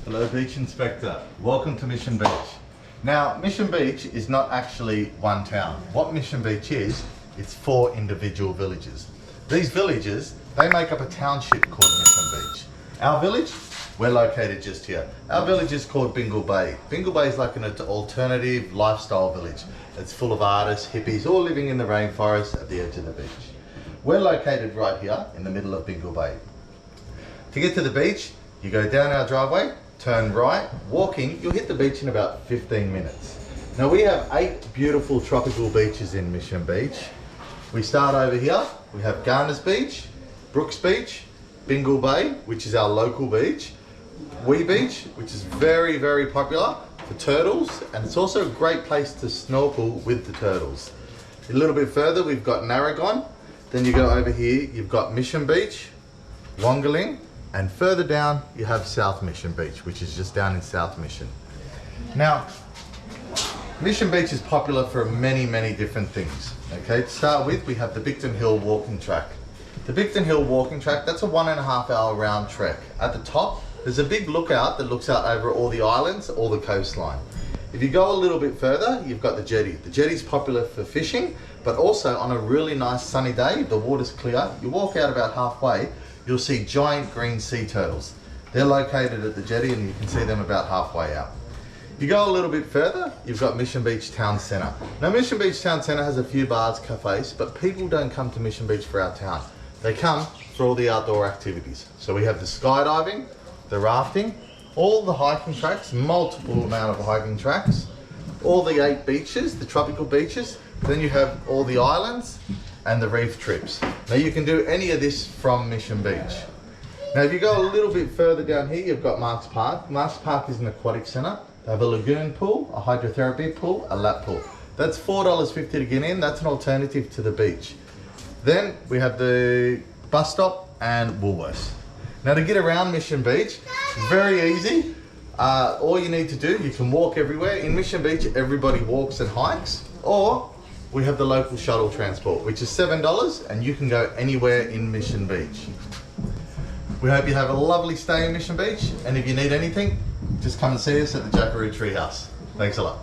Hello Beach Inspector, welcome to Mission Beach. Now Mission Beach is not actually one town. What Mission Beach is, it's 4 individual villages. These villages, they make up a township called Mission Beach. Our village, we're located just here. Our village is called Bingil Bay. Bingil Bay is like an alternative lifestyle village. It's full of artists, hippies, all living in the rainforest at the edge of the beach. We're located right here in the middle of Bingil Bay. To get to the beach, you go down our driveway, turn right, walking, you'll hit the beach in about 15 minutes. Now we have 8 beautiful tropical beaches in Mission Beach. We start over here, we have Garner's Beach, Brooks Beach, Bingil Bay, which is our local beach, Wee Beach, which is very, very popular for turtles, and it's also a great place to snorkel with the turtles. A little bit further, we've got Narragain, then you go over here, you've got Mission Beach, Wongaling, and further down you have South Mission Beach, which is just down in South Mission. Now, Mission Beach is popular for many, many different things. Okay, to start with, we have the Bicton Hill walking track. The Bicton Hill walking track, that's a 1.5 hour round trek. At the top, there's a big lookout that looks out over all the islands, all the coastline. If you go a little bit further, you've got the jetty. The jetty is popular for fishing, but also on a really nice sunny day, the water's clear, you walk out about halfway, you'll see giant green sea turtles. They're located at the jetty and you can see them about halfway out. If you go a little bit further, you've got Mission Beach Town Centre. Now Mission Beach Town Centre has a few bars, cafes, but people don't come to Mission Beach for our town. They come for all the outdoor activities. So we have the skydiving, the rafting, all the hiking tracks, multiple amount of hiking tracks, all the 8 beaches, the tropical beaches, then you have all the islands, and the reef trips. Now you can do any of this from Mission Beach. Now if you go a little bit further down here, you've got Marks Park. Marks Park is an aquatic centre. They have a lagoon pool, a hydrotherapy pool, a lap pool. That's $4.50 to get in. That's an alternative to the beach. Then we have the bus stop and Woolworths. Now to get around Mission Beach, very easy. All you need to do, you can walk everywhere. In Mission Beach, everybody walks and hikes, or we have the local shuttle transport, which is $7 and you can go anywhere in Mission Beach. We hope you have a lovely stay in Mission Beach, and if you need anything, just come and see us at the Jackaroo Treehouse. Thanks a lot.